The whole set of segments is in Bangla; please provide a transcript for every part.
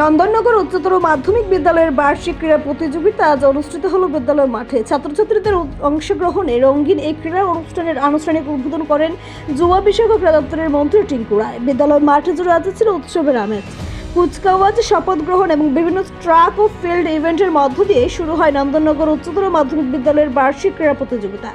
নন্দননগর উচ্চতর মাধ্যমিক বিদ্যালয়ের বার্ষিক ক্রীড়া প্রতিযোগিতা আজ অনুষ্ঠিত হলো বিদ্যালয় মাঠে। ছাত্রছাত্রীদের অংশগ্রহণে রঙিন এই ক্রীড়া অনুষ্ঠানের আনুষ্ঠানিক উদ্বোধন করেন যুব বিষয়ক ক্রীড়া দপ্তরের মন্ত্রী টিঙ্কু রায়। বিদ্যালয় মাঠে জুড়ে আছে ছিল উৎসবের আমেজ, কুচকাওয়াজ, শপথ গ্রহণ এবং বিভিন্ন ট্র্যাক ও ফিল্ড ইভেন্টের মধ্য দিয়ে শুরু হয় নন্দননগর উচ্চতর মাধ্যমিক বিদ্যালয়ের বার্ষিক ক্রীড়া প্রতিযোগিতা।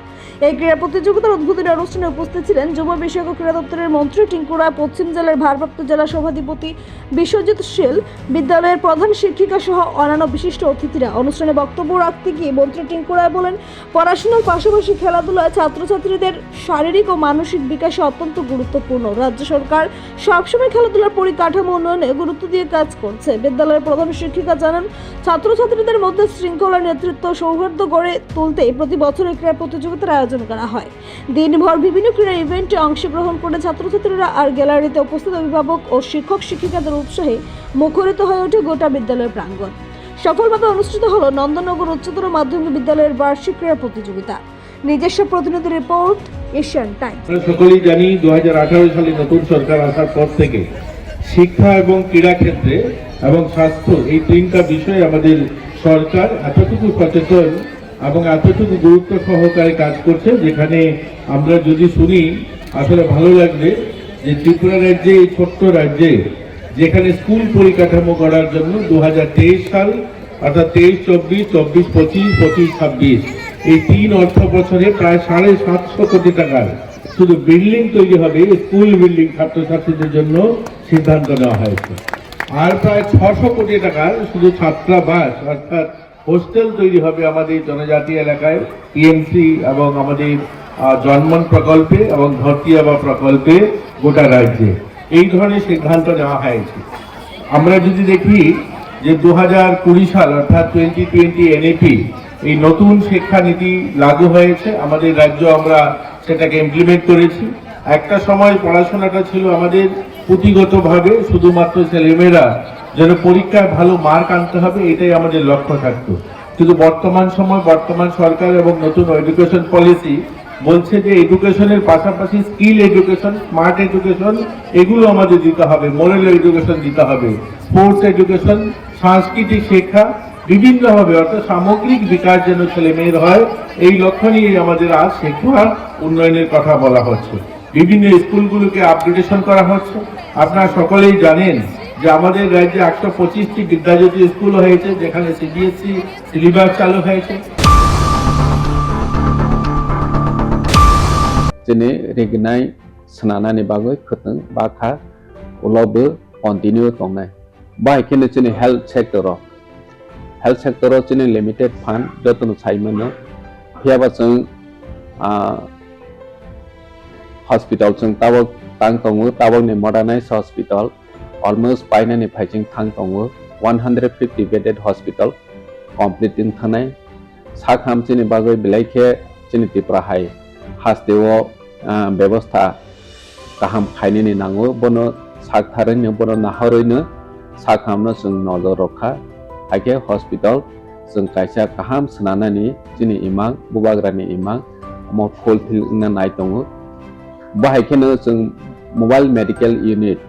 এই ক্রীড়া প্রতিযোগিতার উদ্বোধনী অনুষ্ঠানে উপস্থিত ছিলেন যুব বিষয়ক ক্রীড়া দপ্তরের মন্ত্রী টিঙ্কু রায়, পশ্চিম জেলার ভারপ্রাপ্ত জেলা সভাধিপতি বিশ্বজিৎ শীল, বিদ্যালয়ের প্রধান শিক্ষিকা সহ অন্যান্য বিশিষ্ট অতিথিরা। অনুষ্ঠানে বক্তব্য রাখতে গিয়ে মন্ত্রী টিঙ্কু রায় বলেন, পড়াশোনার পাশাপাশি খেলাধুলায় ছাত্রছাত্রীদের শারীরিক ও মানসিক বিকাশে অত্যন্ত গুরুত্বপূর্ণ। রাজ্য সরকার সবসময় খেলাধুলার পরিকাঠামো উন্নয়নে গুরুত্ব দিয়ে কাজ করছে। বিদ্যালয়ের প্রধান শিক্ষিকা জানান, ছাত্রছাত্রীদের মধ্যে শৃঙ্খলা, নেতৃত্ব, সৌহার্দ্য গড়ে তুলতে প্রতি বছর এই ক্রীড়া প্রতিযোগিতার আয়োজন করা হয়। দিনভর বিভিন্ন ক্রীড়া ইভেন্টে অংশগ্রহণ করে ছাত্রছাত্রীরা আর গ্যালারিতে উপস্থিত অভিভাবক ও শিক্ষক শিক্ষিকাদের উৎসাহে মুখরিত হয়ে ওঠে গোটা বিদ্যালয়ের প্রাঙ্গণ। সফলভাবে অনুষ্ঠিত হলো নন্দননগর উচ্চতর মাধ্যমিক বিদ্যালয়ের বার্ষিক ক্রীড়া প্রতিযোগিতা। নিজস্ব প্রতিনিধি রিপোর্ট, এশিয়ান টাইমস। সকলেই জানি 2018 সালে নতুন সরকার আসার পর থেকে শিক্ষা এবং ক্রীড়া ক্ষেত্রে এবং স্বাস্থ্য এই তিনটা বিষয়ে আমাদের সরকার এতটুকু সচেতন এবং এতটুকু গুরুত্ব সহকারে কাজ করছে, যেখানে আমরা যদি শুনি আসলে ভালো লাগবে যে ত্রিপুরা রাজ্যে, এই ছোট্ট রাজ্যে, যেখানে স্কুল পরিকাঠামো করার জন্য 2023 সাল অর্থাৎ 23-24, 24-25, 25-26 এই 3 অর্থ বছরে প্রায় 750 কোটি টাকার শুধু বিল্ডিং তৈরি হবে, স্কুল বিল্ডিং ছাত্রছাত্রীদের জন্য সিদ্ধান্ত নেওয়া হয়েছে। আর প্রায় 600 কোটি টাকার শুধু ছাত্রাবাস অর্থাৎ হোস্টেল তৈরি হবে আমাদের জনজাতি এলাকায়, টিএমসি এবং আমাদের জন্মন প্রকল্পে এবং ধরতিয়াবা প্রকল্পে গোটা রাজ্যে এই ধরনের সিদ্ধান্ত নেওয়া হয়েছে। আমরা যদি দেখি যে 2020 সাল অর্থাৎ 2020 এনইপি এই নতুন শিক্ষানীতি লাগু হয়েছে আমাদের রাজ্য, আমরা সেটাকে ইমপ্লিমেন্ট করেছি। একটা সময় পড়াশোনাটা ছিল আমাদের পুঁথিগতভাবে, শুধুমাত্র ছেলেমেয়েরা যেন পরীক্ষায় ভালো মার্ক আনতে হবে এটাই আমাদের লক্ষ্য থাকতো। কিন্তু বর্তমান সময়, বর্তমান সরকার এবং নতুন এডুকেশন পলিসি বলছে যে এডুকেশনের পাশাপাশি স্কিল এডুকেশন, স্মার্ট এডুকেশন এগুলো আমাদের দিতে হবে, মোরাল এডুকেশন দিতে হবে, স্পোর্টস এডুকেশন, সাংস্কৃতিক শিক্ষা বিভিন্নভাবে অর্থাৎ সামগ্রিক বিকাশ যেন ছেলে মেয়ের হয়, এই লক্ষ্য নিয়ে আমাদের আজ শিক্ষা উন্নয়নের কথা বলা হচ্ছে। বিভিন্ন স্কুলগুলোকে আপগ্রেডেশন করা হচ্ছে। আপনারা সকলেই জানেন যে আমাদের রাজ্যে 125টি বিদ্যাজ্যোতি স্কুল হয়েছে, যেখানে সিবিএসই সিলেবাস চালু হয়েছে। Sini regnai senana ni bagoi khuteng bakha ulobe continue tongnai. Bai kene sini health sector sini limited fund jotun saimano hiaba sung hospital sung tawak tang tongu tawak ni modernized hospital almost paina ni phaiching thang tongu 150 bedded hospital complete in thanai sakham sini bagoi bilaikhe sini tipra hai hastewo ব্যবস্থা গাহাম খাইনি নাঙ্গো বনো সাক থারেনো বনো নাহरैनो साखामनो जों नजर रखा हाइके हस्पिटाल जों कायसा गाहाम सोनानानि जोंनि इमां बुबाग्रानि इमां मो फुलफिल नाय दङ बाहायखेनो जों मोबाइल मेडिकेल यूनिट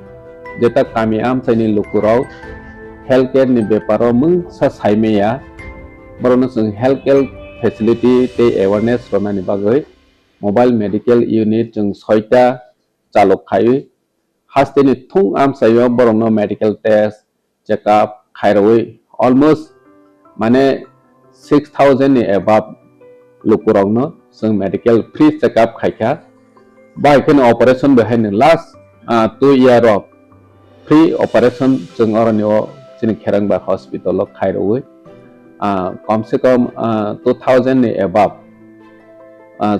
जेता कामी आमसाइनि लुकुराव हेल्थ केयर नि बेपाराव मुं सा साइमेया बरनो जों हेल्थ केयर फेसिलिटी ते अवेयरनेस रनानि बागै मोबाइल मेडिकेल यूनिट जों 6टा चालक खायो हास्तेनि थुं आमसायो बरनो मेडिकेल टेस्ट चेकअप खायरवे अलमोस्ट माने 6000 नि एबाब लुकुरावनो जों मेडिकेल फ्री चेकअप खायखा बाइकन ऑपरेशन बेहायनो last 2 year of free operation जों अरनियो जोंनि खेरांबा हॉस्पिटल खायरवे कम से कम 2000 नि एबाब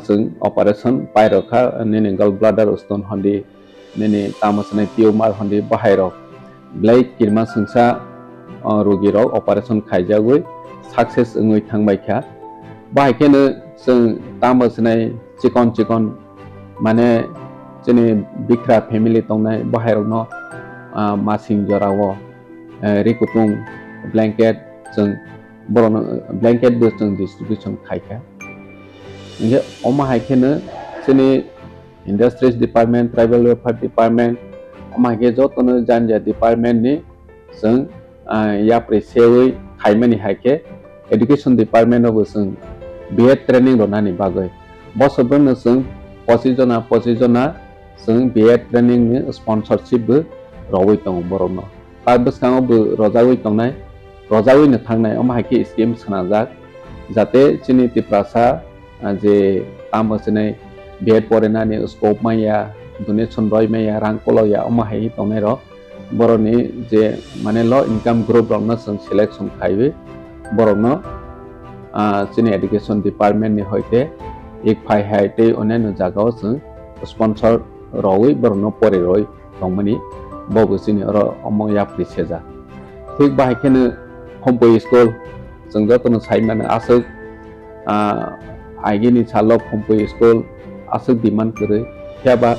जों ऑपरेशन पायरखा नेने गल ब्लाडर स्टोन हंदी नेने तामसने टिउमार हंदी बाहायरो ब्लाइक किरमा संसा रोगिरो ऑपरेशन खायजागै सक्सेस ओङै थांबायखा बाहायखेनो जों तामसने चिकन माने जोंनि बिख्रा फेमिलि दंनाय बाहायरनो मासिं जरावो रिकुटुं ब्लैंकेट जों बरनो ब्लैंकेट बो जों डिस्ट्रीब्यूशन खायखा ये ओमा हाइकेनो जोंनि industries department, tribal welfare department ओमा के जतनो जानजा डिपार्टमेंट नि जों yapre sewi khaimani haike education department of sung B.Ed training ronani bagai bosobon sung posijona sung B.Ed training ni sponsorship bu rawi tong borokno tar bwskango bu rojawi tongnai rojawi ni thangnai om haike scheme sanajak jate chini tiprasa je tam asene B.Ed porenani scope maya donation roi maya rang koloya om hai tongnai ro boroni je mane low income group rokno sung selection khaibe borokno chini education department ni hoite ek phai haite onen jagao sung sponsor rawi borokno pore roi tongmani bobo chini ro omong ya priseja thik bai khene homboy school sung jotono saimana asuk aigini chalok homboy school asuk demand kore kyaba